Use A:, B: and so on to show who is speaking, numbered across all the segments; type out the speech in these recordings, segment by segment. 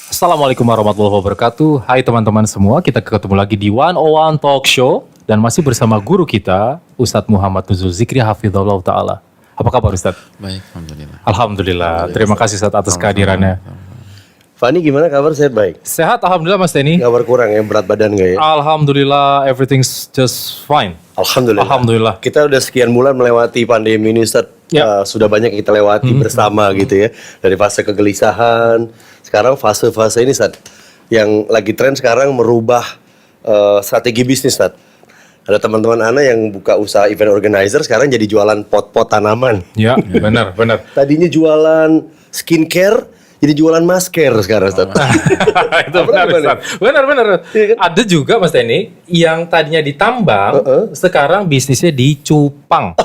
A: Assalamualaikum warahmatullahi wabarakatuh. Hai teman-teman semua, kita ketemu lagi di 101 Talk Show dan masih bersama guru kita Ustadz Muhammad Nuzul Zikri Hafizahullah Ta'ala. Apa kabar Ustadz?
B: Baik, Alhamdulillah.
A: Alhamdulillah. Terima kasih Ustadz atas kehadirannya.
C: Fani gimana kabar? Sehat baik?
A: Sehat Alhamdulillah Mas Denny.
C: Kabar kurang ya, berat badan gak ya?
A: Alhamdulillah, everything's just fine.
C: Alhamdulillah.
A: Alhamdulillah.
C: Kita udah sekian bulan melewati pandemi ini Ustaz.
A: Ya.
C: Sudah banyak yang kita lewati bersama gitu ya. Dari fase kegelisahan, sekarang fase-fase ini Ustaz. Yang lagi tren sekarang merubah strategi bisnis Ustaz. Ada teman-teman Ana yang buka usaha event organizer, sekarang jadi jualan pot-pot tanaman.
A: Ya, benar.
C: Tadinya jualan skincare, jadi jualan masker sekarang Ustaz.
A: Itu benar Ustadz. Benar.
C: Iya kan?
A: Ada juga Mas Denny yang tadinya ditambang, sekarang bisnisnya dicupang.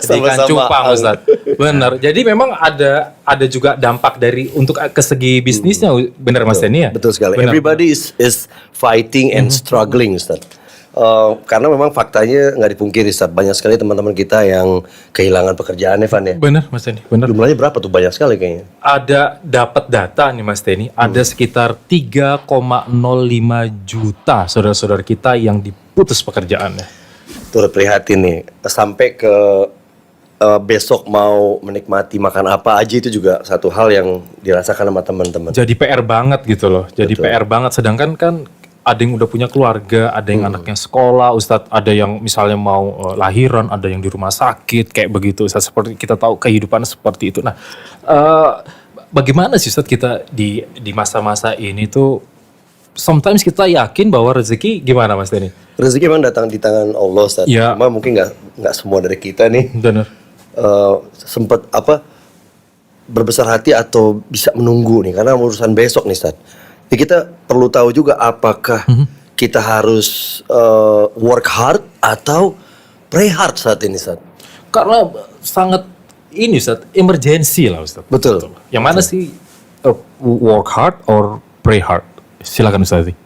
A: Jadi ikan
C: Sama-sama.
A: cupang Ustadz. Benar. Jadi memang ada juga dampak dari untuk ke segi bisnisnya, benar Mas Denny ya?
C: Betul sekali.
A: Benar.
C: Everybody is fighting and struggling, Ustaz. Karena memang faktanya nggak dipungkiri, Ustaz. Banyak sekali teman-teman kita yang kehilangan pekerjaannya, Van ya.
A: Benar Mas Denny, benar.
C: Jumlahnya berapa tuh? Banyak sekali kayaknya.
A: Ada dapat data nih Mas Denny, ada sekitar 3,05 juta saudara-saudara kita yang diputus pekerjaannya.
C: Turut prihatin nih. Sampai ke besok mau menikmati makan apa aja itu juga satu hal yang dirasakan sama teman-teman.
A: Jadi PR banget gitu loh. Jadi
C: Betul.
A: PR banget, sedangkan kan ada yang udah punya keluarga, ada yang anaknya sekolah, Ustadz, ada yang misalnya mau lahiran, ada yang di rumah sakit, kayak begitu, Ustadz. Seperti kita tahu kehidupan seperti itu. Nah, bagaimana sih Ustadz kita di masa-masa ini tuh, sometimes kita yakin bahwa rezeki gimana Mas Denny?
C: Rezeki memang datang di tangan Allah, Ustaz.
A: Ya.
C: Cuma mungkin nggak semua dari kita nih
A: Benar.
C: sempat berbesar hati atau bisa menunggu nih karena urusan besok nih Ustaz. Jadi kita perlu tahu juga apakah kita harus work hard atau pray hard saat ini Ustaz.
A: Karena sangat ini Ustadz, emergency lah Ustadz.
C: Betul.
A: Yang mana sih work hard or pray hard? Silakan Ustadz.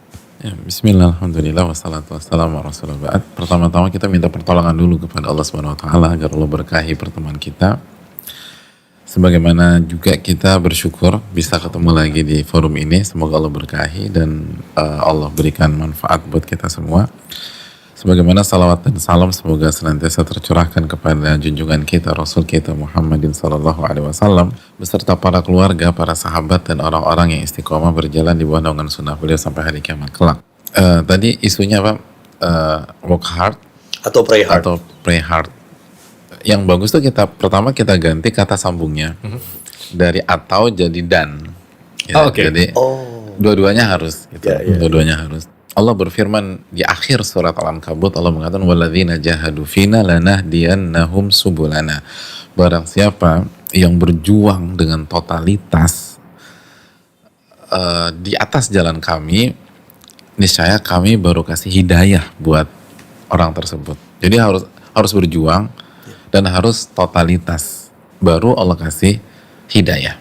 B: Ya, Bismillah, Alhamdulillah, wassalatu wassalamu ala rasulillah. Pertama-tama kita minta pertolongan dulu kepada Allah Subhanahu Wa Taala agar Allah berkahi pertemuan kita. Sebagaimana juga kita bersyukur bisa ketemu lagi di forum ini. Semoga Allah berkahi dan Allah berikan manfaat buat kita semua. Sebagaimana salawat dan salam semoga senantiasa tercurahkan kepada junjungan kita, Rasul kita Muhammadin sallallahu alaihi wasallam beserta para keluarga, para sahabat dan orang-orang yang istiqomah berjalan di bawah naungan sunnah beliau sampai hari kiamat kelak. Tadi isunya apa? Work hard
C: Atau pray hard.
B: atau pray hard. Yang bagus tuh pertama kita ganti kata sambungnya dari atau jadi dan. Ya,
A: Oh, oke.
B: Jadi dua-duanya harus gitu.
C: Ya, ya.
B: Dua-duanya harus. Allah berfirman di akhir surat Al-Ankabut, Allah mengatakan walladzina jahadu fina lanahdiyannahum subulana. Barang siapa yang berjuang dengan totalitas di atas jalan kami, niscaya kami baru kasih hidayah buat orang tersebut. Jadi harus berjuang dan harus totalitas, baru Allah kasih hidayah.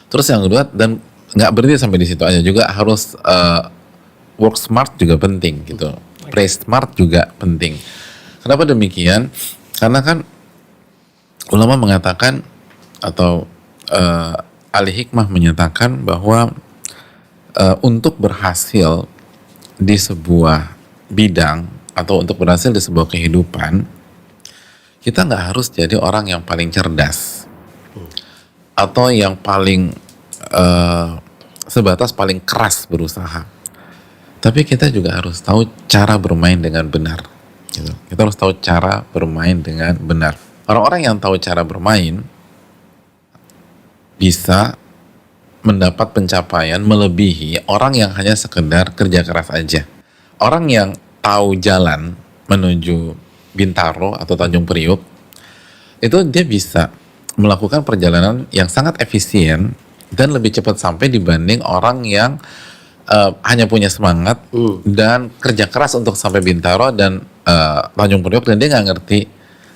B: Terus yang kedua, dan nggak berhenti sampai di situ aja, juga harus work smart juga penting gitu. Play smart juga penting. Kenapa demikian? Karena kan ulama mengatakan atau ahli hikmah menyatakan bahwa untuk berhasil di sebuah bidang atau untuk berhasil di sebuah kehidupan, kita nggak harus jadi orang yang paling cerdas atau yang paling sebatas paling keras berusaha. Tapi kita juga harus tahu cara bermain dengan benar. Gitu. Kita harus tahu cara bermain dengan benar. Orang-orang yang tahu cara bermain bisa mendapat pencapaian melebihi orang yang hanya sekedar kerja keras aja. Orang yang tahu jalan menuju Bintaro atau Tanjung Priuk, itu dia bisa melakukan perjalanan yang sangat efisien dan lebih cepat sampai dibanding orang yang hanya punya semangat dan kerja keras untuk sampai Bintaro dan Tanjung Priok dan dia nggak ngerti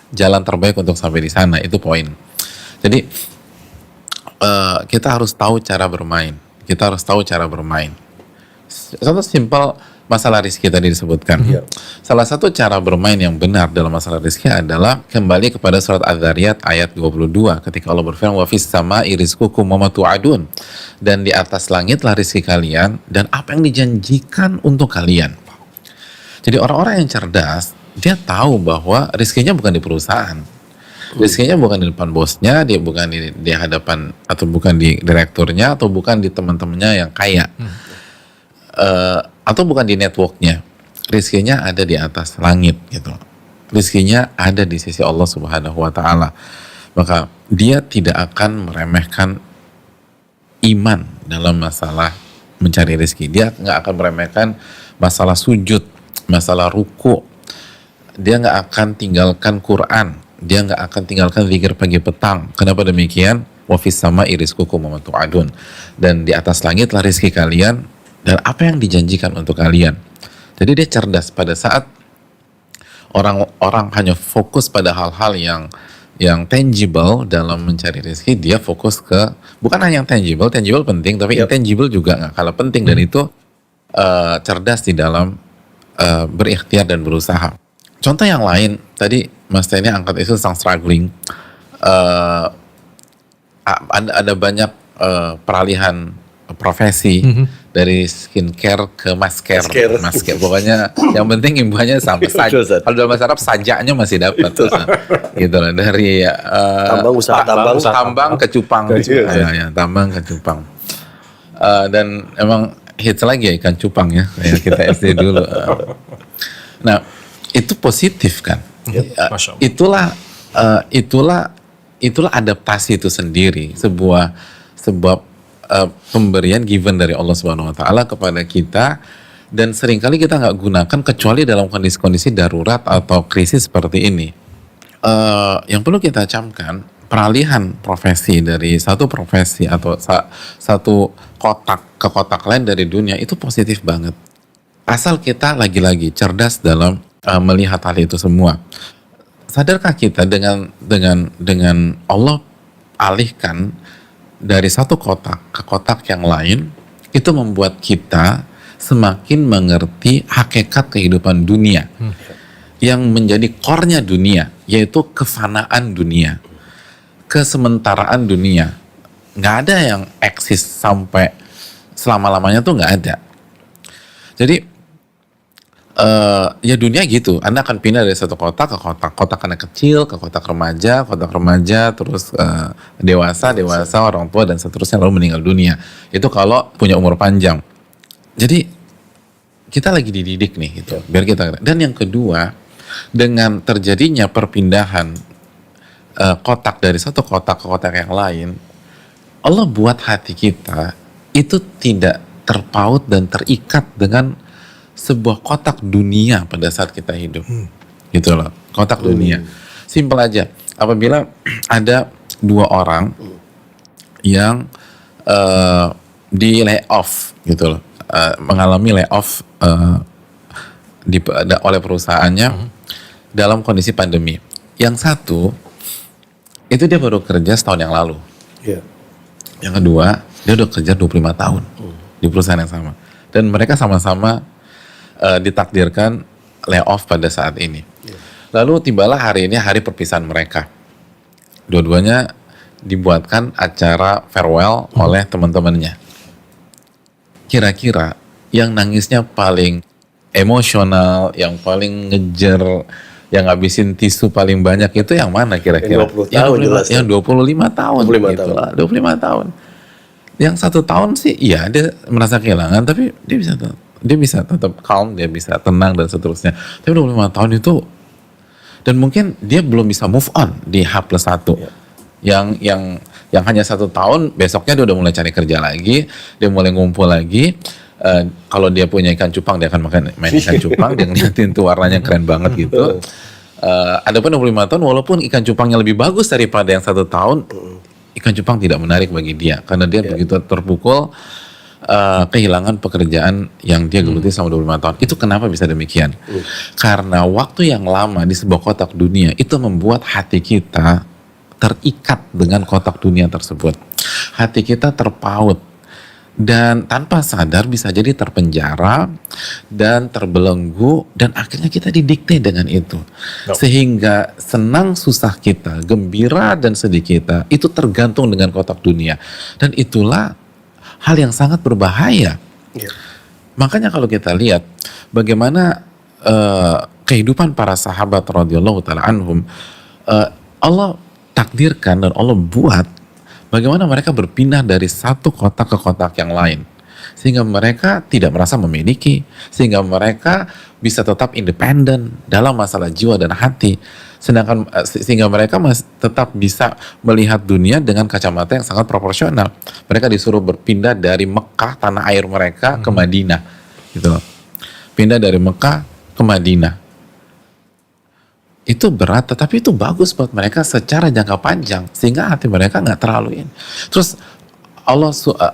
B: jalan terbaik untuk sampai di sana. Itu poin. Jadi kita harus tahu cara bermain. Kita harus tahu cara bermain. Contoh simpel, masalah rizki tadi disebutkan.
C: Iya.
B: Salah satu cara bermain yang benar dalam masalah rizki adalah kembali kepada surat Az-Zariyat ayat 22 ketika Allah berfirman wa fis sama'i rizqukum wa ma tu'adun, dan di atas langitlah rizki kalian dan apa yang dijanjikan untuk kalian. Jadi orang-orang yang cerdas dia tahu bahwa rizkinya bukan di perusahaan. Rizkinya bukan di depan bosnya, dia bukan di hadapan atau bukan di direkturnya atau bukan di teman-temannya yang kaya. Atau bukan di networknya, rizkinya ada di atas langit gitu. Rizkinya ada di sisi Allah Subhanahu Wa Taala. Maka dia tidak akan meremehkan iman dalam masalah mencari rizki. Dia nggak akan meremehkan masalah sujud, masalah ruku. Dia nggak akan tinggalkan Quran. Dia nggak akan tinggalkan zikir pagi petang. Kenapa demikian? Wa fis sama'i rizqukum wa ma tu'adun. Dan di atas langitlah rizki kalian dan apa yang dijanjikan untuk kalian. Jadi dia cerdas pada saat orang-orang hanya fokus pada hal-hal yang tangible dalam mencari rezeki, dia fokus ke bukan hanya yang tangible penting, tapi intangible juga nggak kalah penting dan itu cerdas di dalam berikhtiar dan berusaha. Contoh yang lain tadi Mas Teni angkat itu tentang struggling. Ada banyak peralihan profesi dari skincare ke masker. Pokoknya yang penting imbuhannya sama saja. Kalau dalam bahasa Arab sajaknya masih dapat. Gitu loh, dari tambang ke cupang. Ya, tambang ke cupang. Dan emang hits lagi ya ikan cupang ya. Kayak kita SD dulu. Nah, itu positif kan. Itulah adaptasi itu sendiri, sebuah pemberian given dari Allah Subhanahu Wa Taala kepada kita, dan seringkali kita nggak gunakan kecuali dalam kondisi-kondisi darurat atau krisis seperti ini. Yang perlu kita camkan, peralihan profesi dari satu profesi atau satu kotak ke kotak lain dari dunia itu positif banget. Asal kita lagi-lagi cerdas dalam melihat hal itu semua. Sadarkah kita dengan Allah alihkan dari satu kotak ke kotak yang lain, itu membuat kita semakin mengerti hakikat kehidupan dunia yang menjadi core-nya dunia, yaitu kefanaan dunia, kesementaraan dunia. Nggak ada yang eksis sampai selama-lamanya, tuh nggak ada. Jadi ya dunia gitu, Anda akan pindah dari satu kotak ke kotak anak kecil ke kotak remaja, terus dewasa, orang tua dan seterusnya, lalu meninggal dunia. Itu kalau punya umur panjang. Jadi kita lagi dididik nih gitu, biar kita. Dan yang kedua, dengan terjadinya perpindahan kotak dari satu kotak ke kotak yang lain, Allah buat hati kita itu tidak terpaut dan terikat dengan sebuah kotak dunia pada saat kita hidup. Gitu loh, kotak dunia. Simpel aja, apabila ada dua orang yang di layoff gitu loh, mengalami layoff oleh perusahaannya dalam kondisi pandemi. Yang satu itu dia baru kerja setahun yang lalu. Yang kedua dia udah kerja 25 tahun di perusahaan yang sama, dan mereka sama-sama ditakdirkan layoff pada saat ini. Lalu tibalah hari ini hari perpisahan mereka. Dua-duanya dibuatkan acara farewell oleh teman-temannya. Kira-kira yang nangisnya paling emosional, yang paling ngejar, yang ngabisin tisu paling banyak itu yang mana kira-kira? Yang 25 tahun. 25 tahun. Yang 1 tahun sih iya dia merasa kehilangan, tapi dia bisa tetap calm, dia bisa tenang dan seterusnya. Tapi 25 tahun itu, dan mungkin dia belum bisa move on di H+1. Yang hanya 1 tahun, besoknya dia udah mulai cari kerja lagi, dia mulai ngumpul lagi. Kalau dia punya ikan cupang, dia akan main ikan cupang, dia ngeliatin tuh warnanya keren banget gitu. Adapun 25 tahun, walaupun ikan cupangnya lebih bagus daripada yang 1 tahun, ikan cupang tidak menarik bagi dia, karena dia begitu terpukul kehilangan pekerjaan yang dia geluti selama 25 tahun. Itu kenapa bisa demikian? Karena waktu yang lama di sebuah kotak dunia itu membuat hati kita terikat dengan kotak dunia tersebut. Hati kita terpaut dan tanpa sadar bisa jadi terpenjara dan terbelenggu dan akhirnya kita didikte dengan itu. Sehingga senang susah kita, gembira dan sedih kita itu tergantung dengan kotak dunia. Dan itulah hal yang sangat berbahaya. Makanya kalau kita lihat bagaimana kehidupan para sahabat radhiyallahu taala anhum, Allah takdirkan dan Allah buat bagaimana mereka berpindah dari satu kotak ke kotak yang lain. Sehingga mereka tidak merasa memiliki, sehingga mereka bisa tetap independen dalam masalah jiwa dan hati. Sedangkan sehingga mereka tetap bisa melihat dunia dengan kacamata yang sangat proporsional. Mereka disuruh berpindah dari Mekah, tanah air mereka, ke Madinah. Gitu loh. Pindah dari Mekah ke Madinah. Itu berat, tetapi itu bagus buat mereka secara jangka panjang, sehingga hati mereka nggak terlalu ini. Terus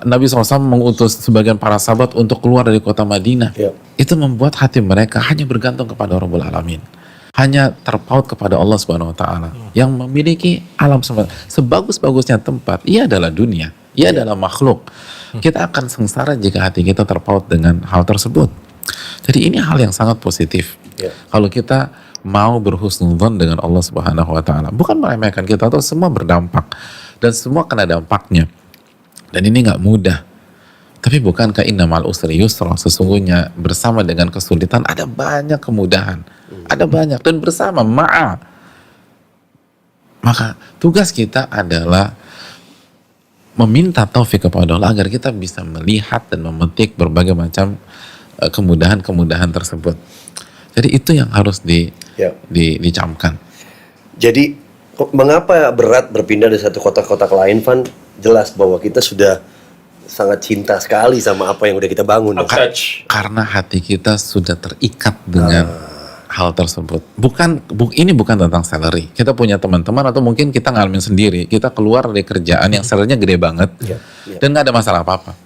B: Nabi SAW mengutus sebagian para sahabat untuk keluar dari kota Madinah. Itu membuat hati mereka hanya bergantung kepada Rabbul Alamin, hanya terpaut kepada Allah Subhanahu Wa Taala yang memiliki alam semesta. Sebagus-bagusnya tempat, ia adalah dunia, ia adalah makhluk. Kita akan sengsara jika hati kita terpaut dengan hal tersebut. Jadi ini hal yang sangat positif. Kalau kita mau berhusnudzon dengan Allah Subhanahu Wa Taala, bukan meremehkan, kita tahu semua berdampak dan semua kena dampaknya, dan ini nggak mudah. Tapi bukankah innamal usri yusra, sesungguhnya bersama dengan kesulitan ada banyak kemudahan, ada banyak, dan bersama ma'a. Maka tugas kita adalah meminta taufik kepada Allah agar kita bisa melihat dan memetik berbagai macam kemudahan-kemudahan tersebut. Jadi itu yang harus dicamkan.
C: Jadi mengapa berat berpindah dari satu kotak-kotak lain, Van? Jelas bahwa kita sudah sangat cinta sekali sama apa yang udah kita bangun.
B: Karena hati kita sudah terikat dengan hal tersebut. Ini bukan tentang salary. Kita punya teman-teman atau mungkin kita ngalamin sendiri. Kita keluar dari kerjaan yang salarynya gede banget dan nggak ada masalah apa-apa.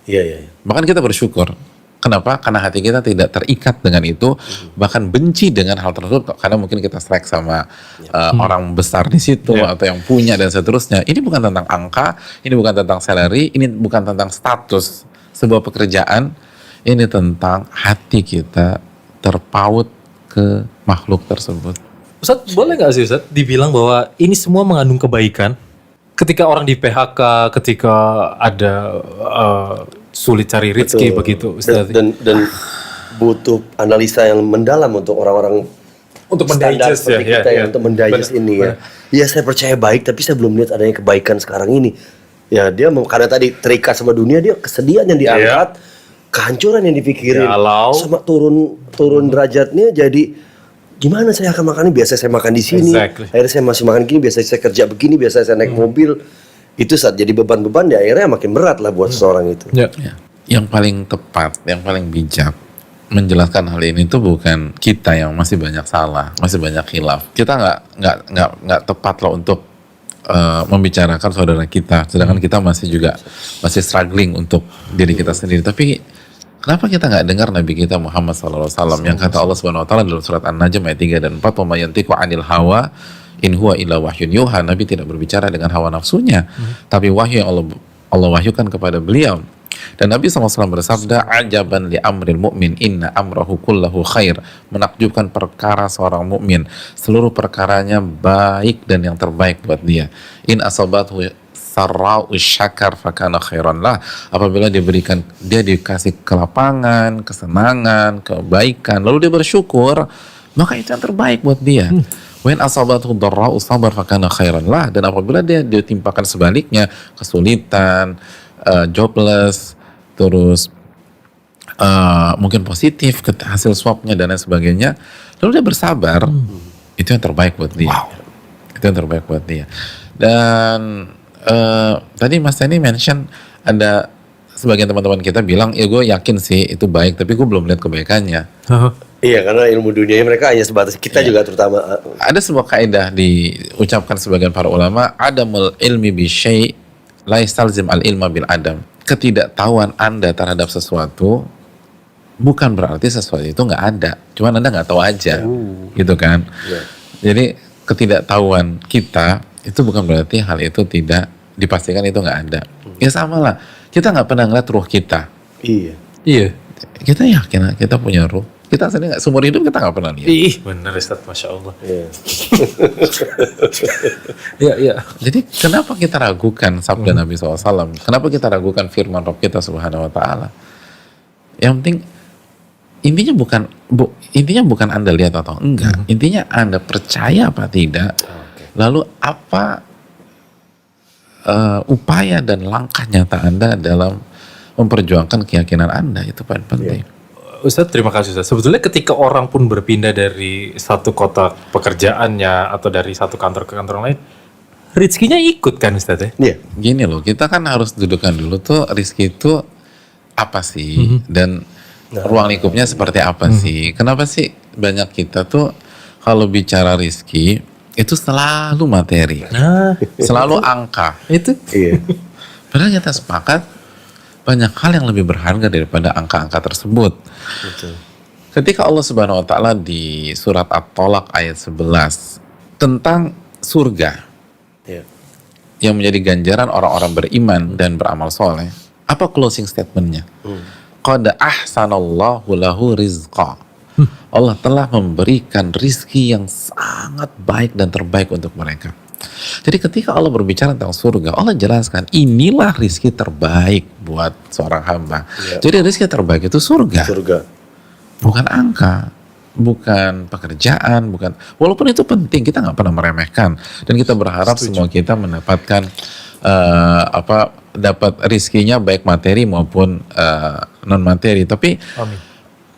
B: Bahkan kita bersyukur. Kenapa? Karena hati kita tidak terikat dengan itu, bahkan benci dengan hal tersebut karena mungkin kita selek sama orang besar di situ atau yang punya dan seterusnya. Ini bukan tentang angka, ini bukan tentang salary, ini bukan tentang status sebuah pekerjaan. Ini tentang hati kita terpaut ke makhluk tersebut.
A: Ustadz, boleh nggak sih Ustadz dibilang bahwa ini semua mengandung kebaikan? Ketika orang di PHK, ketika ada sulit cari rezeki, begitu Ustadz.
C: Dan butuh analisa yang mendalam untuk orang-orang
A: untuk
C: standar
A: mendigest
C: seperti kita yang untuk mendigest ini ya. Ya saya percaya baik, tapi saya belum lihat adanya kebaikan sekarang ini. Ya dia karena tadi terikat sama dunia, dia kesedihan yang diangkat, kehancuran yang dipikirin, sama turun derajatnya jadi gimana saya akan makan ini, biasa saya makan di sini, akhirnya saya masih makan gini, biasa saya kerja begini, biasa saya naik mobil. Itu saat jadi beban-beban ya akhirnya makin berat lah buat seseorang itu.
B: Yang paling tepat, yang paling bijak menjelaskan hal ini itu bukan kita yang masih banyak salah, masih banyak khilaf. Kita nggak tepat loh untuk membicarakan saudara kita, sedangkan kita masih struggling untuk diri kita sendiri. Tapi kenapa kita nggak dengar Nabi kita Muhammad SAW yang kata Allah Subhanahu Wa Taala dalam surat An-Najm ayat 3 dan 4, "Wa may yantiqu 'anil hawa in huwa illa wahyun yuha." Nabi tidak berbicara dengan hawa nafsunya, tapi wahyu yang Allah wahyukan kepada beliau. Dan Nabi SAW bersabda, "Ajaban li amril mu'min, inna amrahu kullahu khair." Menakjubkan perkara seorang mukmin, seluruh perkaranya baik dan yang terbaik buat dia. In asabathu sarra'u syakar fakana khairan lah. Apabila dia dikasih kelapangan, kesenangan, kebaikan, lalu dia bersyukur, maka itu yang terbaik buat dia. When asabathu dharra'u sabar fakana khairan lah. Dan apabila dia ditimpakan sebaliknya, kesulitan, jobless, terus mungkin positif hasil swabnya dan lain sebagainya, lalu dia bersabar, itu yang terbaik buat dia. Itu yang terbaik buat dia. Dan tadi Mas Tani mention ada sebagian teman-teman kita bilang, ya gue yakin sih itu baik, tapi gue belum lihat kebaikannya.
C: Iya, karena ilmu dunianya mereka hanya sebatas kita juga terutama.
B: Ada sebuah kaidah diucapkan sebagian para ulama, adamul ilmi bi syai' la yastalzim al ilma bil adam. Ketidaktahuan Anda terhadap sesuatu bukan berarti sesuatu itu nggak ada, cuman Anda nggak tahu aja, gitu kan? Jadi ketidaktahuan kita itu bukan berarti hal itu tidak dipastikan itu nggak ada. Ya sama lah. Kita nggak pernah ngeliat ruh kita.
C: Iya.
A: Iya.
B: Kita yakin kita punya ruh. Kita sendiri nggak, seumur hidup kita nggak pernah lihat.
A: Ih, bener Ustaz, Masya Allah.
C: Iya.
A: Iya, iya.
B: Jadi kenapa kita ragukan sabda Nabi SAW? Kenapa kita ragukan firman Rabb kita Subhanahu Wa Taala? Yang penting intinya bukan Anda lihat atau enggak. Intinya Anda percaya apa tidak. Lalu apa upaya dan langkah nyata Anda dalam memperjuangkan keyakinan Anda, itu paling penting.
A: Ustadz, terima kasih Ustadz. Sebetulnya ketika orang pun berpindah dari satu kota pekerjaannya atau dari satu kantor ke kantor lain, rezekinya ikut kan Ustadz ya?
C: Iya.
B: Gini loh, kita kan harus dudukan dulu tuh rezeki itu apa sih, dan ruang lingkupnya seperti apa sih. Kenapa sih banyak kita tuh kalau bicara rezeki itu selalu materi, selalu angka.
A: Itu.
C: Iya.
B: Padahal kita sepakat banyak hal yang lebih berharga daripada angka-angka tersebut.
C: Betul.
B: Ketika Allah Subhanahu Wa Taala di surat At-Tolaq ayat 11 tentang surga
C: Iya.
B: yang menjadi ganjaran orang-orang beriman dan beramal soleh, apa closing statementnya? Qad ahsanallahu lahu rizqa. Allah telah memberikan rizki yang sangat baik dan terbaik untuk mereka. Jadi ketika Allah berbicara tentang surga, Allah jelaskan inilah rizki terbaik buat seorang hamba. Jadi rizki terbaik itu surga.
C: Surga.
B: Bukan angka, bukan pekerjaan, bukan. Walaupun itu penting, kita nggak pernah meremehkan, dan kita berharap semua kita mendapatkan dapat rizkinya baik materi maupun non materi. Tapi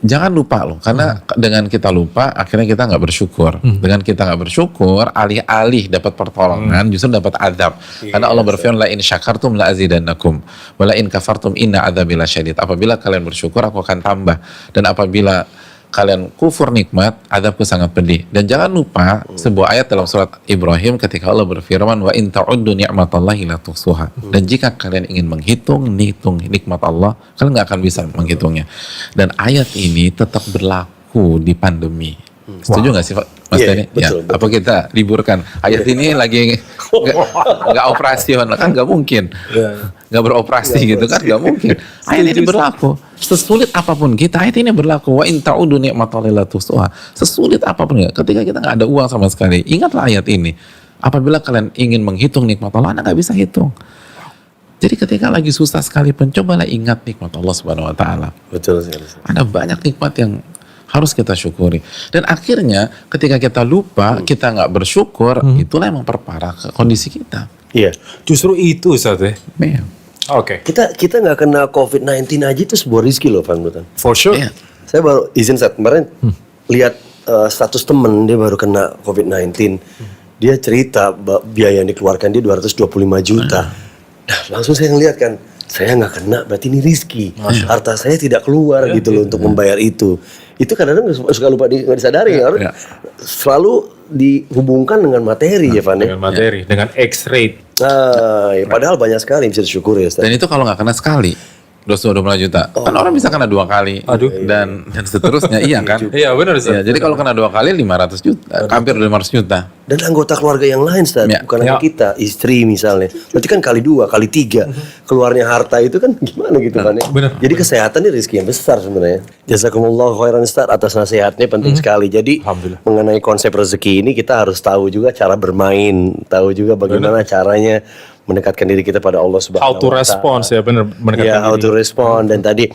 B: jangan lupa loh, karena dengan kita lupa akhirnya kita nggak bersyukur. Dengan kita nggak bersyukur, alih-alih dapat pertolongan justru dapat azab. Karena Allah berfirman, la in syakartum la azidannakum wa la in kafartum inna adzabi lasyadid. Apabila kalian bersyukur aku akan tambah, dan apabila kalian kufur nikmat, azabku sangat pedih. Dan jangan lupa sebuah ayat dalam surat Ibrahim ketika Allah berfirman, wa in ta'uddu ni'matallahi la tuhsuha. Dan jika kalian ingin menghitung nikmat Allah, kalian nggak akan bisa menghitungnya. Dan ayat ini tetap berlaku di pandemi. Setuju nggak sih Mas
C: Iya,
B: Denny?
C: betul,
B: Ya. Apa kita liburkan? Ayat ini lagi nggak operasional kan, nggak mungkin. Nggak beroperasi gitu kan, nggak mungkin. Ayat ini berlaku. Sesulit apapun kita, ayat ini berlaku. Wa in ta'udu ni'matallahi la tuhsuha. Sesulit apapun, ketika kita nggak ada uang sama sekali, ingatlah ayat ini. Apabila kalian ingin menghitung nikmat Allah, Anda nggak bisa hitung. Jadi ketika lagi susah sekalipun, cobalah ingat nikmat Allah Subhanahu Wa Taala.
C: Betul sekali.
B: Ada banyak nikmat yang harus kita syukuri. Dan akhirnya ketika kita lupa, kita nggak bersyukur, itulah yang memperparah kondisi kita.
C: Iya.
A: Justru itu Ustadz ya?
B: Iya.
A: Oke.
C: Kita nggak kena COVID-19 aja itu sebuah rizki loh, Van Butan.
A: For sure.
B: Iya.
C: Saya baru izin saat kemarin lihat status temen dia baru kena COVID-19. Dia cerita biaya yang dikeluarkan dia 225 juta. Nah, langsung saya ngeliat kan, saya nggak kena, berarti ini rizki. Harta saya tidak keluar gitu loh untuk membayar itu. Itu kadang-kadang suka lupa nggak disadari ya. Selalu dihubungkan dengan materi ya, Van.
A: Dengan materi, dengan X-rate.
C: Nah, ya, padahal banyak sekali yang bisa disyukuri ya, Ustaz.
B: Dan itu kalau nggak kena sekali, 225 juta. Kan orang bisa kena 2 kali. Dan seterusnya, iya kan?
A: Iya benar Ustadz.
B: Ya, jadi kalau kena 2 kali 500 juta, hampir 500 juta.
C: Dan anggota keluarga yang lain, Ustaz,
B: Ya.
C: bukan hanya kita, istri misalnya. Berarti kan kali 2, kali 3 keluarnya harta itu kan gimana gitu kan ya.
A: benar.
C: Jadi kesehatan ini rezeki yang besar sebenarnya. Jazakumullah khairan Ustaz atas nasihatnya, penting sekali. Jadi
A: Alhamdulillah.
C: mengenai konsep rezeki ini kita harus tahu juga cara bermain, tahu juga bagaimana caranya mendekatkan diri kita pada Allah Subhanahu
A: How to
C: wa Ta'ala.
A: respond ya benar mendekatkan
C: Ya, how
A: diri.
C: to respond, dan tadi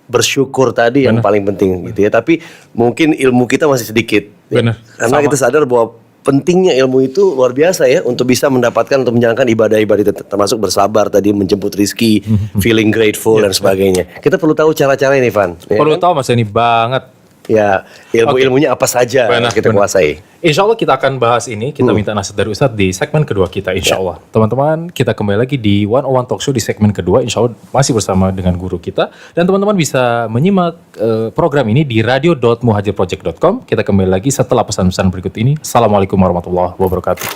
C: bersyukur tadi yang paling penting gitu ya. Tapi mungkin ilmu kita masih sedikit.
A: Benar.
C: Karena
A: Sama.
C: kita sadar bahwa pentingnya ilmu itu luar biasa ya untuk bisa mendapatkan, untuk menjalankan ibadah-ibadah itu, termasuk bersabar tadi, menjemput rizki, feeling grateful dan sebagainya. Kita perlu tahu cara-cara ini, Van. Ya
A: Perlu
C: kan?
A: tahu Mas ini banget.
C: Ya, ilmu-ilmunya apa saja yang kita kuasai.
A: Insya Allah kita akan bahas ini. Kita minta nasihat dari Ustadz di segmen kedua kita. Insya Allah. Teman-teman, kita kembali lagi di 101 Talk Show di segmen kedua. Insya Allah masih bersama dengan guru kita. Dan teman-teman bisa menyimak program ini di radio.muhajirproject.com. Kita kembali lagi setelah pesan-pesan berikut ini. Assalamualaikum warahmatullahi wabarakatuh.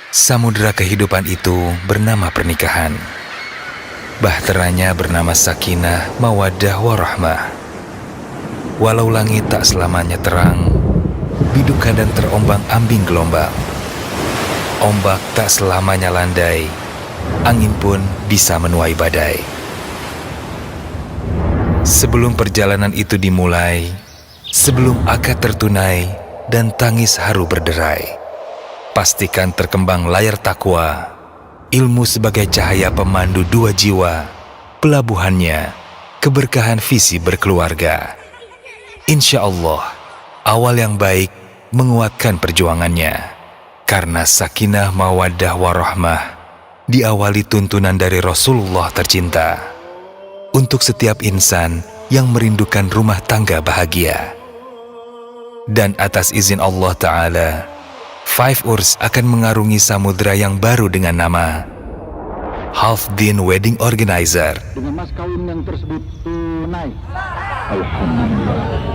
D: Samudera kehidupan itu bernama pernikahan. Bahteranya bernama sakinah, mawaddah, warahmah. Walau langit tak selamanya terang, biduk kadang terombang-ambing gelombang. Ombak tak selamanya landai, angin pun bisa menuai badai. Sebelum perjalanan itu dimulai, sebelum akad tertunai dan tangis haru berderai, pastikan terkembang layar takwa, ilmu sebagai cahaya pemandu dua jiwa, pelabuhannya, keberkahan visi berkeluarga. Insya Allah, awal yang baik menguatkan perjuangannya, karena sakinah mawaddah warahmah diawali tuntunan dari Rasulullah tercinta untuk setiap insan yang merindukan rumah tangga bahagia. Dan atas izin Allah Ta'ala, Five Urs akan mengarungi samudera yang baru dengan nama Halfdin Wedding Organizer.
E: Dengan mas kawin yang tersebut tunai. Alhamdulillah.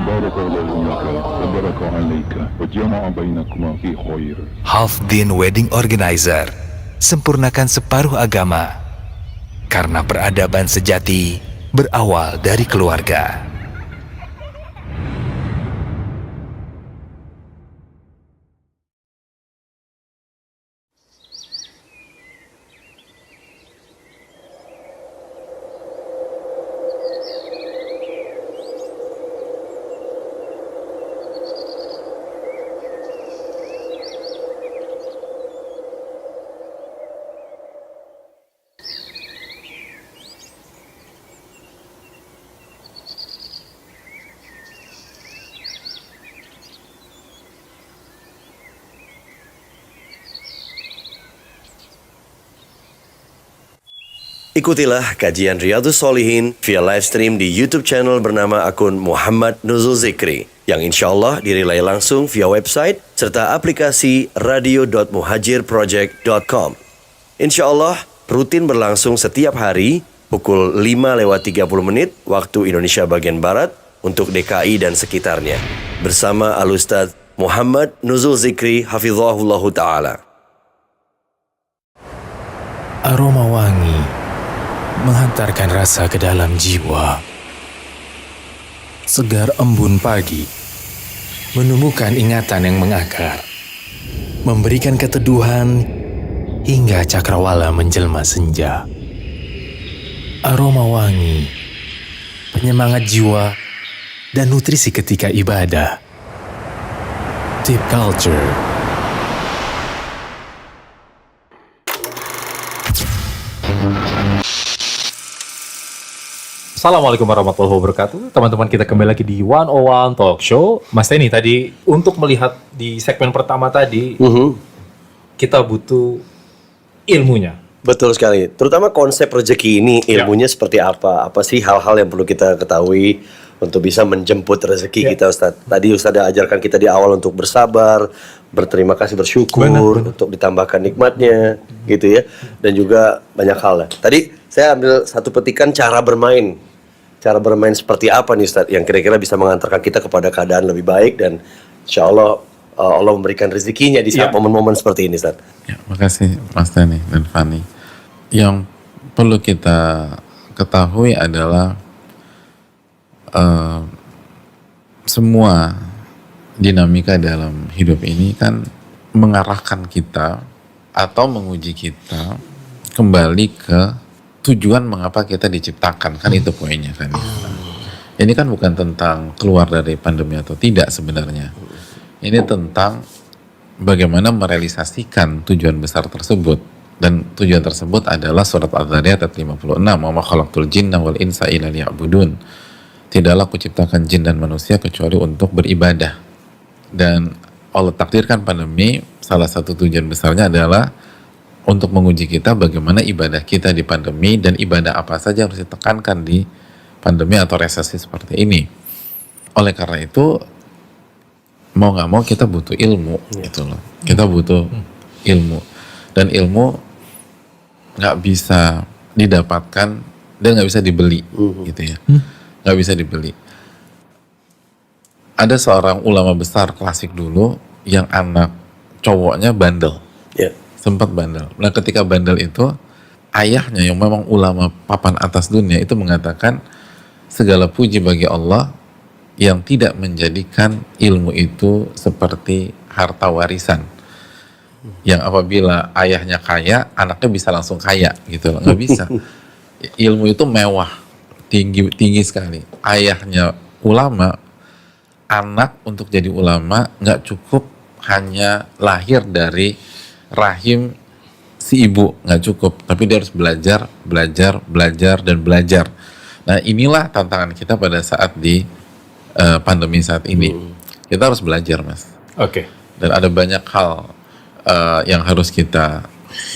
E: Barakallahu laka wa baraka alaika wa jama'a bainakuma fi khair.
D: Halfdin Wedding Organizer, sempurnakan separuh agama, karena peradaban sejati berawal dari keluarga.
C: Ikutilah kajian Riyadhus Shalihin via live stream di YouTube channel bernama akun Muhammad Nuzul Zikri yang insya Allah direlay langsung via website serta aplikasi radio.muhajirproject.com. Insya Allah rutin berlangsung setiap hari pukul 5:30 waktu Indonesia bagian Barat untuk DKI dan sekitarnya bersama Al-Ustadz Muhammad Nuzul Zikri hafizahullahu ta'ala.
F: Aroma wangi menghantarkan rasa ke dalam jiwa. Segar embun pagi menumbuhkan ingatan yang mengakar, memberikan keteduhan hingga cakrawala menjelma senja. Aroma wangi, penyemangat jiwa dan nutrisi ketika ibadah. Deep Culture.
A: Assalamualaikum warahmatullahi wabarakatuh. Teman-teman, kita kembali lagi di 101 Talk Show. Mas Teni, tadi untuk melihat di segmen pertama tadi, kita butuh ilmunya.
C: Betul sekali. Terutama konsep rezeki ini, ilmunya seperti apa? Apa sih hal-hal yang perlu kita ketahui untuk bisa menjemput rezeki kita, Ustadz? Tadi Ustadz ajarkan kita di awal untuk bersabar, berterima kasih, bersyukur,
A: Benar.
C: untuk ditambahkan nikmatnya, gitu ya. Dan juga banyak hal lah. Tadi saya ambil satu petikan cara bermain. Cara bermain seperti apa nih Ustadz, yang kira-kira bisa mengantarkan kita kepada keadaan lebih baik dan insya Allah Allah memberikan rezekinya di saat momen-momen seperti ini, Ustadz.
B: Ya, makasih Mas Tani dan Fani. Yang perlu kita ketahui adalah semua dinamika dalam hidup ini kan mengarahkan kita atau menguji kita kembali ke tujuan mengapa kita diciptakan, kan itu poinnya kan. Ini kan bukan tentang keluar dari pandemi atau tidak sebenarnya. Ini tentang bagaimana merealisasikan tujuan besar tersebut, dan tujuan tersebut adalah surat Al-Dzariyat ayat 56, "Wa ma khalaqtul jinna wal insa illa liya'budun." Tidaklah kuciptakan jin dan manusia kecuali untuk beribadah. Dan Allah takdirkan pandemi, salah satu tujuan besarnya adalah untuk menguji kita bagaimana ibadah kita di pandemi dan ibadah apa saja harus ditekankan di pandemi atau resesi seperti ini. Oleh karena itu, mau nggak mau kita butuh ilmu, gitu loh. Kita butuh ilmu, dan ilmu nggak bisa didapatkan dan nggak bisa dibeli, gitu ya. Nggak bisa dibeli. Ada seorang ulama besar klasik dulu yang anak cowoknya bandel.
C: Ya.
B: sempat bandel. Nah ketika bandel itu, ayahnya yang memang ulama papan atas dunia itu mengatakan segala puji bagi Allah yang tidak menjadikan ilmu itu seperti harta warisan. Yang apabila ayahnya kaya, anaknya bisa langsung kaya gitu loh. Nggak bisa. Ilmu itu mewah, tinggi sekali. Ayahnya ulama, anak untuk jadi ulama nggak cukup hanya lahir dari rahim si ibu, nggak cukup, tapi dia harus belajar dan belajar. Nah inilah tantangan kita pada saat di pandemi saat ini. Kita harus belajar, Mas.
A: Oke.
B: Dan ada banyak hal yang harus kita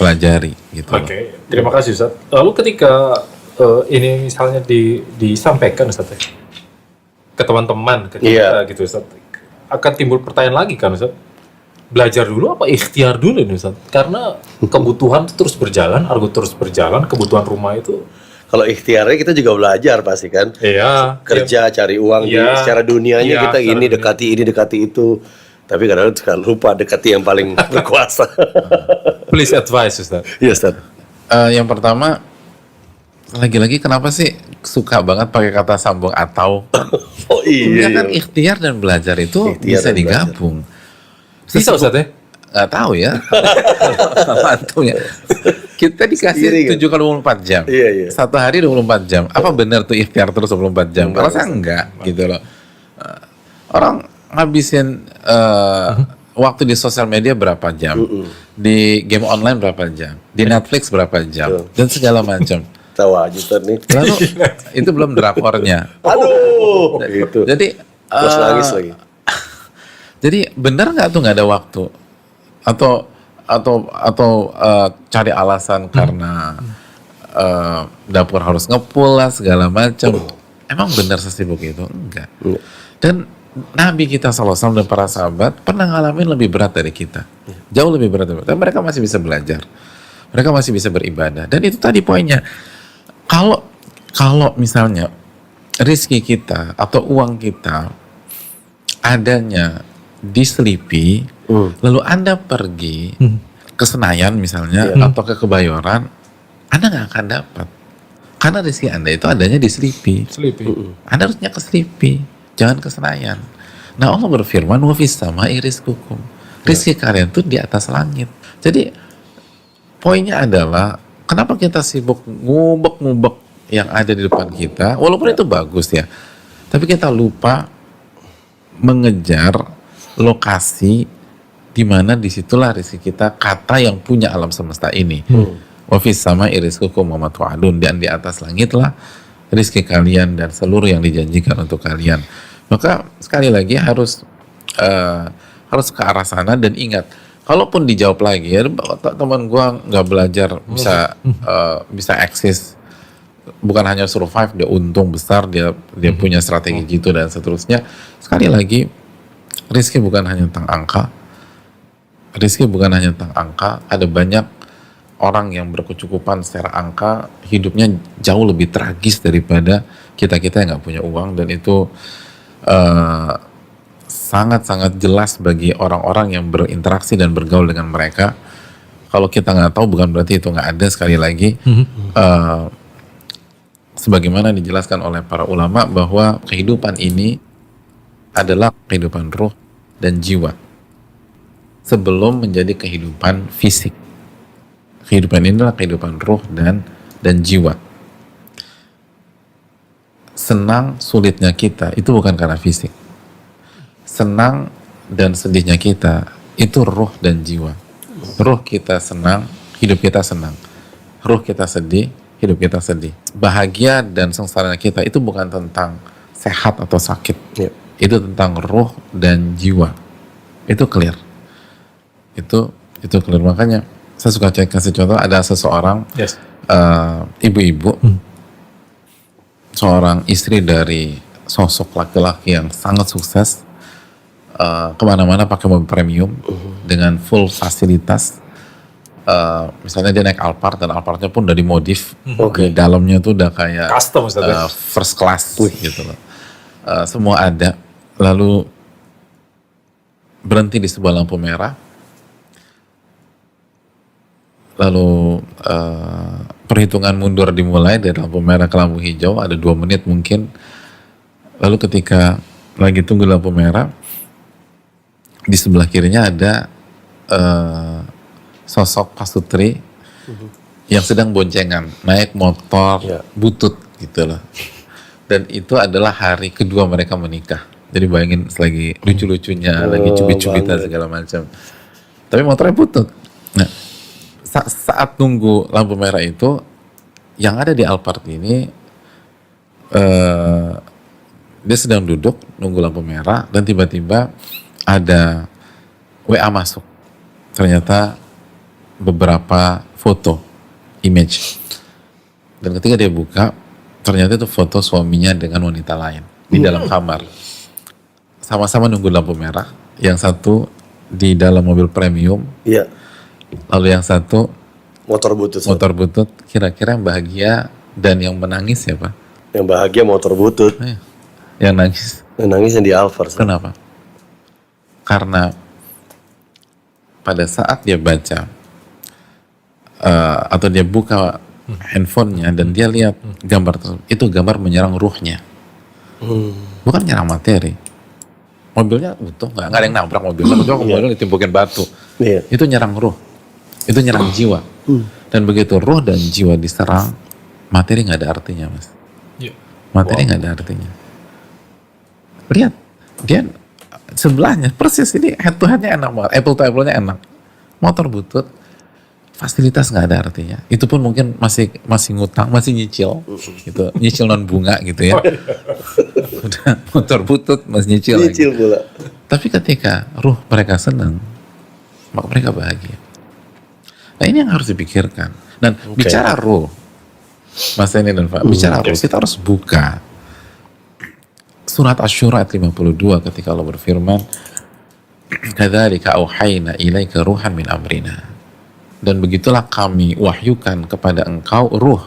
B: pelajari gitu.
A: Oke, terima kasih Ustaz. Lalu ketika ini misalnya disampaikan Ustaz ke teman-teman, ke kita gitu Ustaz, akan timbul pertanyaan lagi kan Ustaz? Belajar dulu apa ikhtiar dulu nih Ustaz? Karena kebutuhan itu terus berjalan, argo terus berjalan, kebutuhan rumah itu.
C: Kalau ikhtiarnya kita juga belajar pasti kan.
A: Iya.
C: Kerja, cari uang secara dunianya kita ini dekati itu. Tapi kadang-kadang suka lupa dekati yang paling berkuasa.
A: Please advise Ustaz.
C: Iya Ustaz.
B: Yang pertama, lagi-lagi kenapa sih suka banget pakai kata sambung atau?
C: Oh iya.
B: Ya kan ikhtiar dan belajar itu
C: Ikhtiar
B: bisa
C: dan
B: digabung.
A: Bisa Ustaz ya?
B: Nggak tahu ya. Mantu ya. Kita dikasih
C: Sendiri, kan?
B: 7 kali 24 jam.
C: Iya.
B: Satu hari 24 jam. Apa benar tuh ikhtiar terus 24 jam? Kalau saya enggak gitu loh. Orang ngabisin waktu di sosial media berapa jam, di game online berapa jam, di Netflix berapa jam, dan segala macam.
C: Tahu aja Ustaz nih.
B: Lalu itu belum drakornya.
C: Aduh, gitu.
B: Jadi
C: Terus nangis lagi.
B: jadi benar nggak tuh nggak ada waktu atau cari alasan karena dapur harus ngepul lah segala macam. Emang benar sesibuk itu? Enggak. Dan Nabi kita SAW dan para sahabat pernah ngalamin lebih berat dari kita. Jauh lebih berat dari kita. Tapi mereka masih bisa belajar. Mereka masih bisa beribadah. Dan itu tadi poinnya. Kalau misalnya rezeki kita atau uang kita adanya di Selipi, lalu Anda pergi ke Senayan misalnya atau ke Kebayoran, Anda nggak akan dapat. Karena rezeki Anda itu adanya di Selipi. Anda harusnya ke Selipi. Jangan ke Senayan. Nah Allah berfirman, wa fis sama'i rizqukum. Rizki kalian tuh di atas langit. Jadi poinnya adalah kenapa kita sibuk ngubek-ngubek yang ada di depan kita, walaupun itu bagus ya, tapi kita lupa mengejar lokasi di mana disitulah rezeki kita, kata yang punya alam semesta ini. Wa fis sama'i rizqukum wa ma tu'adun. Dan di atas langit lah rezeki kalian dan seluruh yang dijanjikan untuk kalian. Maka sekali lagi harus ke arah sana dan ingat, kalaupun dijawab lagi ya teman gua nggak belajar bisa eksis, bukan hanya survive, dia untung besar, dia punya strategi gitu dan seterusnya. Sekali lagi rezeki bukan hanya tentang angka. Rezeki bukan hanya tentang angka, ada banyak orang yang berkecukupan secara angka, hidupnya jauh lebih tragis daripada kita-kita yang nggak punya uang, dan itu sangat-sangat jelas bagi orang-orang yang berinteraksi dan bergaul dengan mereka. Kalau kita nggak tahu bukan berarti itu nggak ada. Sekali lagi, sebagaimana dijelaskan oleh para ulama bahwa kehidupan ini adalah kehidupan ruh dan jiwa sebelum menjadi kehidupan fisik. Kehidupan ini adalah kehidupan ruh dan jiwa. Senang sulitnya kita itu bukan karena fisik. Senang dan sedihnya kita itu ruh dan jiwa. Ruh kita senang, hidup kita senang. Ruh kita sedih, hidup kita sedih. Bahagia dan sengsara kita itu bukan tentang sehat atau sakit. Itu tentang ruh dan jiwa. Itu clear. Itu clear. Makanya saya suka kasih contoh, ada seseorang ibu-ibu, seorang istri dari sosok laki-laki yang sangat sukses, kemana-mana pakai mobil premium dengan full fasilitas. Misalnya dia naik Alphard dan Alphardnya pun udah dimodif, di dalamnya tuh udah kayak
A: Custom,
B: first class gitu loh. Semua ada. Lalu berhenti di sebuah lampu merah, lalu perhitungan mundur dimulai dari lampu merah ke lampu hijau, ada 2 menit mungkin. Lalu ketika lagi tunggu lampu merah, di sebelah kirinya ada sosok pasutri yang sedang boncengan naik motor butut gitu loh. Dan itu adalah hari kedua mereka menikah. Jadi bayangin lagi lucu-lucunya, lagi cubit-cubitan segala macam. Tapi motornya butut. Nah, saat nunggu lampu merah itu, yang ada di Alphard ini dia sedang duduk nunggu lampu merah dan tiba-tiba ada WA masuk. Ternyata beberapa foto, image. Dan ketika dia buka, ternyata itu foto suaminya dengan wanita lain di dalam kamar. Sama-sama nunggu lampu merah. Yang satu di dalam mobil premium.
C: Iya.
B: Lalu yang satu
C: Motor butut.
B: motor butut. Kira-kira yang bahagia dan yang menangis siapa?
C: Yang bahagia motor butut.
B: Yang nangis.
C: Yang nangis yang di Alphard.
B: Kenapa? Karena pada saat dia baca atau dia buka handphonenya dan dia lihat gambar tersebut, itu gambar menyerang ruhnya, bukan menyerang materi. Mobilnya utuh, nggak ada yang nabrak mobilnya, mobilnya ditimpukin batu.
C: Iya.
B: Itu nyerang ruh, itu nyerang jiwa. Dan begitu ruh dan jiwa diserang, materi nggak ada artinya, mas. Materi nggak ada artinya. Lihat, dia sebelahnya persis ini head to headnya enak banget, apple to apple-nya enak. Motor butut, fasilitas nggak ada artinya. Itu pun mungkin masih ngutang, masih nyicil, gitu, nyicil non bunga gitu ya. Udah motor butut masih nyicil lagi.
C: Nyicil pula.
B: Tapi ketika ruh mereka senang, maka mereka bahagia. Nah ini yang harus dipikirkan. Dan bicara ruh, Mas Eni dan Pak, bicara ruh, kita harus buka surat Asy-Syura ayat 52 ketika Allah berfirman, "Kadzalika auhayna ilaika ruhan min amrina." Dan begitulah kami wahyukan kepada engkau ruh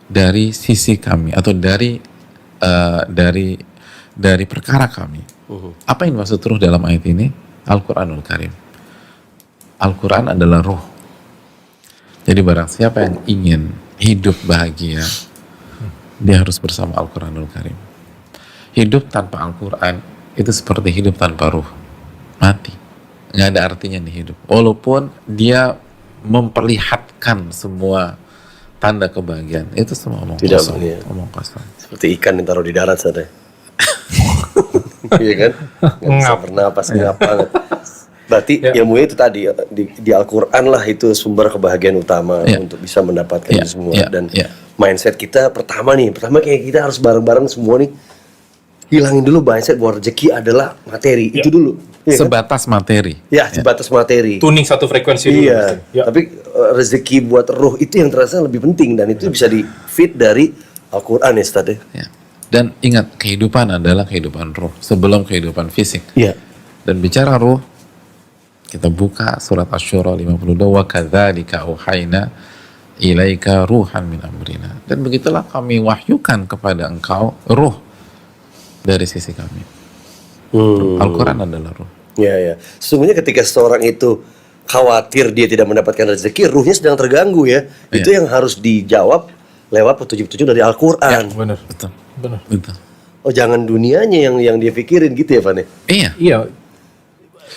B: dari sisi kami atau dari perkara kami. Apa yang maksud ruh dalam ayat ini? Al-Quranul Karim. Al-Quran adalah ruh. Jadi barang siapa yang ingin hidup bahagia, dia harus bersama Al-Quranul Karim. Hidup tanpa Al-Quran itu seperti hidup tanpa ruh, mati, nggak ada artinya nih hidup. Walaupun dia memperlihatkan semua tanda kebahagiaan, itu semua omong
C: Tidak
B: kosong.
C: bahagia.
B: Omong kosong.
C: Seperti ikan yang taruh di darat saja. Iya kan? Nggak bisa bernapas, ngap banget. Berarti ilmunya itu tadi di Al-Quran lah itu sumber kebahagiaan utama untuk bisa mendapatkan itu semua. Dan mindset kita pertama kayak kita harus bareng-bareng semua nih hilangin dulu mindset bahwa rezeki adalah materi itu dulu. Ya,
B: Sebatas materi.
C: Ya, sebatas materi.
A: Tuning satu frekuensi dulu.
C: Iya. Tapi rezeki buat ruh itu yang terasa lebih penting dan itu bisa di fit dari Al-Quran ya, Ustaz ya.
B: Ya. Dan ingat, kehidupan adalah kehidupan ruh sebelum kehidupan fisik.
C: Iya.
B: Dan bicara ruh, kita buka surat Asy-Syura 52, wa kadzalika auhayna ilaika ruhan min amrina. Dan begitulah kami wahyukan kepada engkau ruh dari sisi kami. Al-Quran adalah ruh.
C: Iya, ya. Sesungguhnya ketika seseorang itu khawatir dia tidak mendapatkan rezeki, ruhnya sedang terganggu ya. Itu yang harus dijawab lewat petunjuk-petunjuk dari Al-Quran.
A: Benar.
B: Betul.
A: Benar.
B: Betul.
C: Oh, jangan dunianya yang dia pikirin gitu ya, Van?
B: Iya.
A: Iya.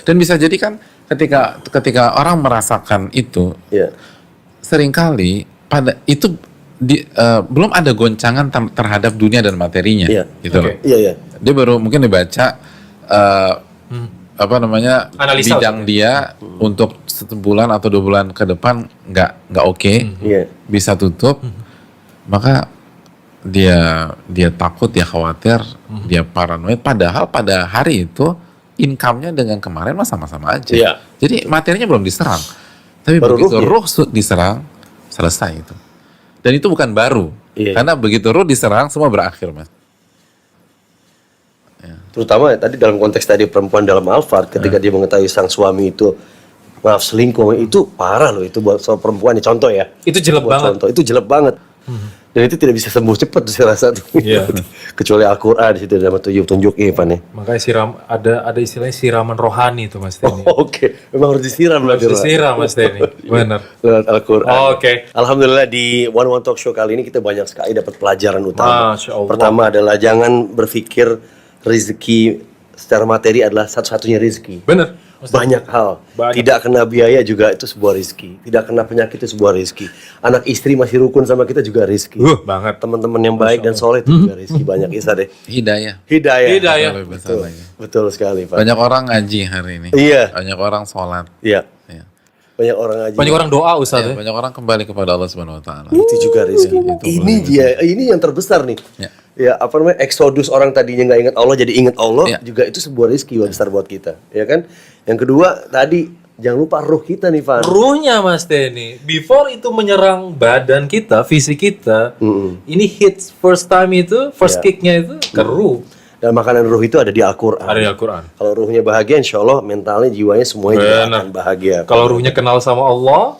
B: Dan bisa jadi kan ketika orang merasakan itu, seringkali pada itu belum ada goncangan terhadap dunia dan materinya, gitu loh.
C: Iya.
B: Dia baru mungkin dibaca
A: Analisa
B: bidang dia untuk 1 bulan atau 2 bulan ke depan nggak oke, bisa tutup, maka dia takut, dia khawatir, dia paranoid. Padahal pada hari itu income-nya dengan kemarin mah sama-sama aja.
C: Iya.
B: Jadi materinya belum diserang, tapi
C: Baru
B: begitu
C: ruhnya.
B: ruh diserang, selesai itu. Dan itu bukan baru, karena begitu ruh diserang semua berakhir, mas.
C: Terutama tadi dalam konteks tadi perempuan dalam Alphard ketika dia mengetahui sang suami itu selingkuh, itu parah loh itu buat seorang perempuan. Contoh ya.
A: Itu jelek
C: Buat
A: banget.
C: Contoh itu jelek banget. Dan itu tidak bisa sembuh cepat saya rasa tuh.
A: Iya.
C: Kecuali Al-Qur'an di situ ada tunjuk Ivan ya.
A: Makanya ada istilahnya siraman rohani tuh Mas Denny.
C: Oke, memang harus disiram berarti.
A: Harus disiram Mas Denny. Benar.
C: Lewat Al-Qur'an.
A: Oke.
C: Alhamdulillah di One One Talk Show kali ini kita banyak sekali dapat pelajaran utama.
A: Masya Allah.
C: Pertama adalah jangan berpikir rezeki secara materi adalah satu-satunya rezeki.
A: Benar.
C: Banyak hal.
A: Banyak.
C: Tidak kena biaya juga itu sebuah rezeki. Tidak kena penyakit itu sebuah rezeki. Anak istri masih rukun sama kita juga rezeki.
A: Banget.
C: Teman-teman yang baik dan soleh itu juga rezeki. Banyak Isa deh.
B: Hidayah.
C: Hidayah.
B: Lebih besar lagi.
C: Betul sekali Pak.
B: Banyak orang ngaji hari ini.
C: Iya.
B: Banyak orang sholat.
C: Iya.
B: Ya.
C: Banyak orang ngaji.
A: Banyak orang doa Ustaz
B: Ya,
A: ya.
B: banyak orang kembali kepada Allah Subhanahu wa taala.
C: Itu juga rezeki.
B: Itu
C: Ini
B: boleh
C: dia, ini yang terbesar nih.
B: Ya.
C: Ya, apa namanya? Eksodus orang tadinya nggak ingat Allah jadi ingat Allah,
B: Ya.
C: juga itu sebuah rezeki besar buat kita, ya kan? Yang kedua tadi jangan lupa ruh kita nih, Van.
A: Ruhnya Mas Denny, before itu menyerang badan kita, fisik kita, ini hits first time itu, first kicknya itu ke ruh.
C: Dan makanan ruh itu ada di Al-Qur'an.
A: Ada di Al-Quran.
C: Kalau ruhnya bahagia, insya Allah mentalnya, jiwanya semuanya juga
A: Benar.
C: akan bahagia.
A: Kalau ruhnya kenal sama Allah,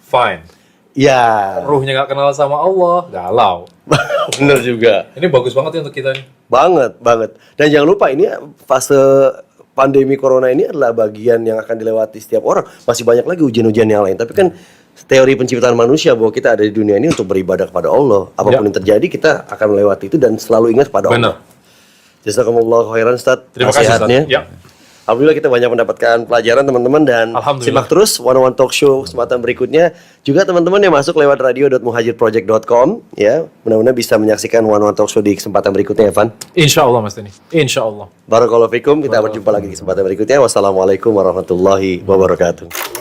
A: fine.
C: Ya,
A: Ruhnya nggak kenal sama Allah, galau.
C: bener juga.
A: Ini bagus banget ya untuk kita nih.
C: Banget. Dan jangan lupa ini fase pandemi corona ini adalah bagian yang akan dilewati setiap orang. Masih banyak lagi ujian-ujian yang lain. Tapi kan teori penciptaan manusia bahwa kita ada di dunia ini untuk beribadah kepada Allah. Apapun yang terjadi kita akan melewati itu dan selalu ingat pada Allah.
A: Benar.
C: Jazakumullah khairan Ustaz.
A: Terima kasih Ustaz.
C: nasihatnya.
A: Ya.
C: Alhamdulillah kita banyak mendapatkan pelajaran teman-teman dan
A: Alhamdulillah.
C: simak terus One One Talk Show kesempatan berikutnya. Juga teman-teman yang masuk lewat radio.muhajirproject.com ya. Mudah-mudahan bisa menyaksikan One One Talk Show di kesempatan berikutnya ya, Van.
A: Insya Allah Mas Denny. Insya Allah.
C: Barakallahu fikum. Kita berjumpa lagi di kesempatan berikutnya. Wassalamualaikum warahmatullahi wabarakatuh.